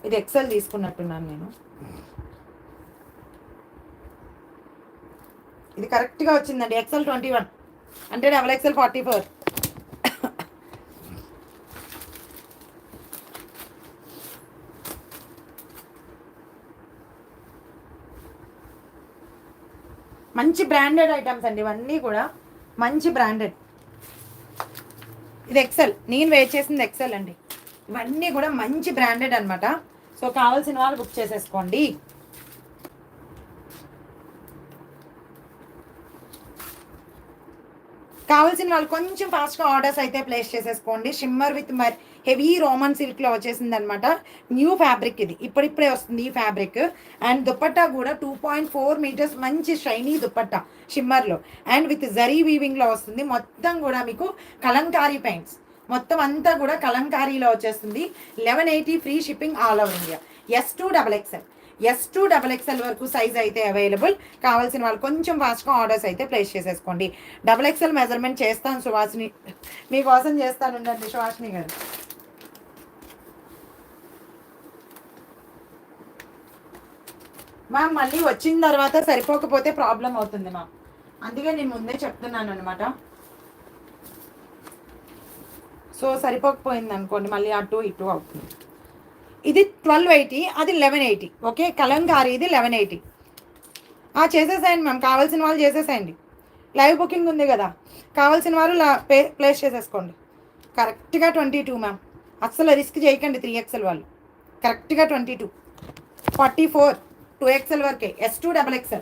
ఇది ఎక్సెల్ తీసుకున్నట్టున్నాను నేను. ఇది కరెక్ట్గా వచ్చిందండి. ఎక్సెల్ 21 అంటే XXL 44. మంచి బ్రాండెడ్ ఐటమ్స్ అండి ఇవన్నీ కూడా, మంచి బ్రాండెడ్. ఇది ఎక్సెల్, నేను వేర్ చేసింది ఎక్సెల్ అండి. ఇవన్నీ కూడా మంచి బ్రాండెడ్ అనమాట. సో కావాల్సిన వాళ్ళు బుక్ చేసేసుకోండి. కావాల్సిన వాళ్ళు కొంచెం ఫాస్ట్గా ఆర్డర్స్ అయితే ప్లేస్ చేసేసుకోండి. షిమ్మర్ విత్ హెవీ రోమన్ సిల్క్లో వచ్చేసింది అనమాట. న్యూ ఫ్యాబ్రిక్ ఇది, ఇప్పుడిప్పుడే వస్తుంది ఈ ఫ్యాబ్రిక్. అండ్ దుపట్టా కూడా 2.4 మీటర్స్ మంచి షైనీ దుపట్టా షిమ్మర్లో అండ్ విత్ జరీ వీవింగ్లో వస్తుంది. మొత్తం కూడా మీకు కలంకారీ పెయింట్స్, మొత్తం అంతా కూడా కలంకారీలో వచ్చేస్తుంది. 1180 free shipping all over India. S2XXL వరకు సైజ్ అయితే అవైలబుల్. కావాల్సిన వాళ్ళు కొంచెం ఫాస్ట్గా ఆర్డర్స్ అయితే ప్లేస్ చేసేసుకోండి. XXL మెజర్మెంట్ చేస్తాను సువాసిని, మీకోసం చేస్తాను ఉండండి సువాసిని గారు. మ్యామ్ మళ్ళీ వచ్చిన తర్వాత సరిపోకపోతే ప్రాబ్లం అవుతుంది మ్యామ్, అందుకే నేను ముందే చెప్తున్నాను అనమాట. సో సరిపోకపోయింది అనుకోండి మళ్ళీ అటు ఇటు అవుతుంది. ఇది 1280, అది 1180. ఓకే, కలంకారీ ఇది 1180. చేసేసేయండి మ్యామ్, కావాల్సిన వాళ్ళు చేసేసేయండి. లైవ్ బుకింగ్ ఉంది కదా, కావాల్సిన వారు ప్లేస్ చేసేసుకోండి. కరెక్ట్గా 22 మ్యామ్, అస్సలు రిస్క్ చేయకండి 3XL వాళ్ళు. కరెక్ట్గా 22, 44, 2XL వరకే. S2XXL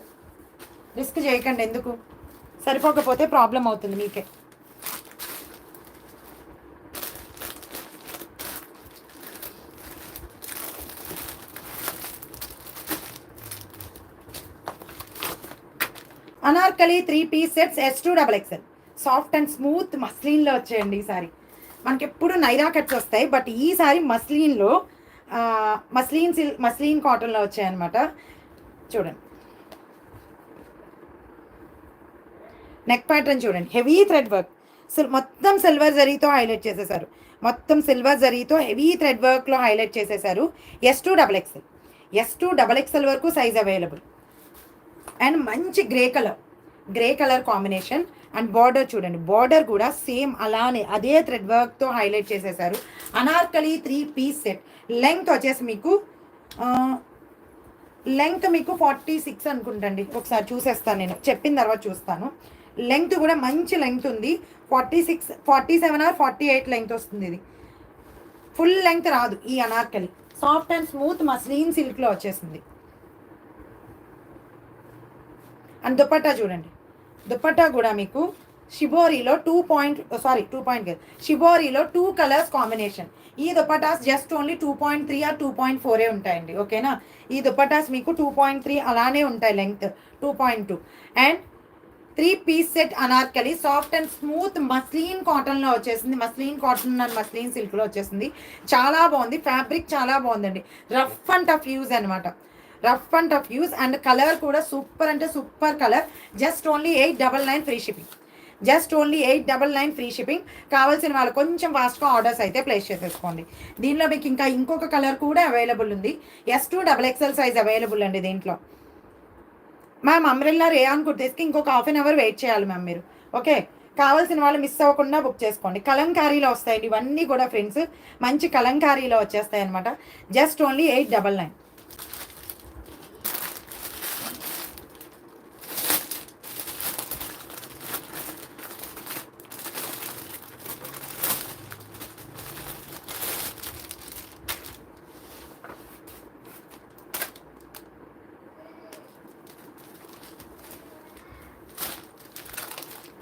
రిస్క్ చేయకండి, ఎందుకు సరిపోకపోతే ప్రాబ్లం అవుతుంది మీకే. Anarkali 3 piece sets S2XXL soft and smooth మస్లిన్లో వచ్చాయండి. ఈసారి మనకి ఎప్పుడు నైరా కట్స్ వస్తాయి, బట్ ఈసారి మస్లిన్లో మస్లిన్ కాటన్లో వచ్చాయన్నమాట. చూడండి నెక్ ప్యాటర్న్ చూడండి, హెవీ థ్రెడ్ వర్క్, మొత్తం సిల్వర్ జరీతో హైలైట్ చేసేసారు. మొత్తం సిల్వర్ జరీతో హెవీ థ్రెడ్ వర్క్లో హైలైట్ చేసేసారు. S2XXL వరకు సైజ్ అవైలబుల్. అండ్ మంచి grey colour combination. And border చూడండి, బార్డర్ కూడా సేమ్ అలానే అదే థ్రెడ్ వర్క్తో హైలైట్ చేసేసారు. Anarkali 3 piece set. లెంగ్త్ వచ్చేసి మీకు 46 అనుకుంటండి. ఒకసారి చూసేస్తాను, నేను చెప్పిన తర్వాత చూస్తాను. లెంగ్త్ కూడా మంచి లెంగ్త్ ఉంది. 46, 47 ఆర్ 48 లెంగ్త్ వస్తుంది. ఇది ఫుల్ లెంగ్త్ రాదు ఈ anarkali. Soft and smooth muslin సిల్క్లో వచ్చేసింది. అండ్ దుపట్టా చూడండి, దుపట్టా కూడా మీకు షిబోరీలో 2 కలర్స్ కాంబినేషన్. ఈ దుపటాస్ జస్ట్ ఓన్లీ 2.3 ఆర్ 2.4 ఉంటాయండి. ఓకేనా, ఈ దుపటాస్ మీకు 2.3 అలానే ఉంటాయి, length 2.2. And 3 piece set Anarkali soft and smooth muslin కాటన్లో వచ్చేసింది. మస్లిన్ కాటన్ అండ్ మస్లిన్ సిల్క్లో వచ్చేసింది. చాలా బాగుంది ఫ్యాబ్రిక్, చాలా బాగుందండి. రఫ్ అండ్ టఫ్ యూజ్ అనమాట, rough and tough use. And colour కూడా సూపర్ అంటే super colour. Just only 899 free shipping. Just only 899 free shipping. కావాల్సిన వాళ్ళు కొంచెం ఫాస్ట్గా ఆర్డర్స్ అయితే ప్లేస్ చేసేసుకోండి. దీనిలో మీకు ఇంకా ఇంకొక కలర్ కూడా అవైలబుల్ ఉంది. S2XXL సైజ్ అవైలబుల్ అండి దీంట్లో. మ్యామ్ అంబ్రెల్లా రేయాన్ కుర్తీస్కి ఇంకొక హాఫ్ అన్ అవర్ వెయిట్ చేయాలి మ్యామ్ మీరు. ఓకే, కావాల్సిన వాళ్ళు మిస్ అవ్వకుండా బుక్ చేసుకోండి. కలంకారీలో వస్తాయండి ఇవన్నీ కూడా ఫ్రెండ్స్, మంచి కలంకారీలో వచ్చేస్తాయి అనమాట. Just only 899.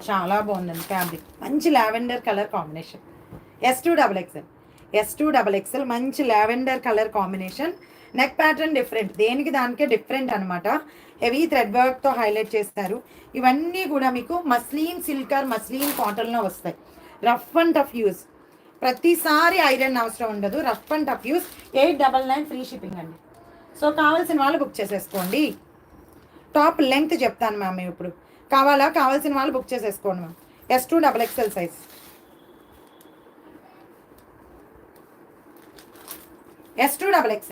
చాలా బాగుందండి ఫ్యాబ్రిక్, మంచి లావెండర్ కలర్ కాంబినేషన్. S2XXL మంచి lavender colour combination. Neck pattern different, దేనికి దానికే డిఫరెంట్ అనమాట. హెవీ థ్రెడ్ వర్క్తో హైలైట్ చేస్తారు. ఇవన్నీ కూడా మీకు మస్లిన్ సిల్కర్ మస్లిన్ కాటన్లో వస్తాయి. రఫ్ అండ్ టఫ్ యూజ్, ప్రతిసారి ఐరన్ అవసరం ఉండదు. Rough and tough use. 899 free shipping అండి. సో కావాల్సిన వాళ్ళు బుక్ చేసేసుకోండి. టాప్ లెంగ్త్ చెప్తాను మ్యామ్ ఇప్పుడు, కావాల్సిన వాళ్ళు బుక్ చేసేసుకోండి మ్యామ్. S2XXL size. S2XXL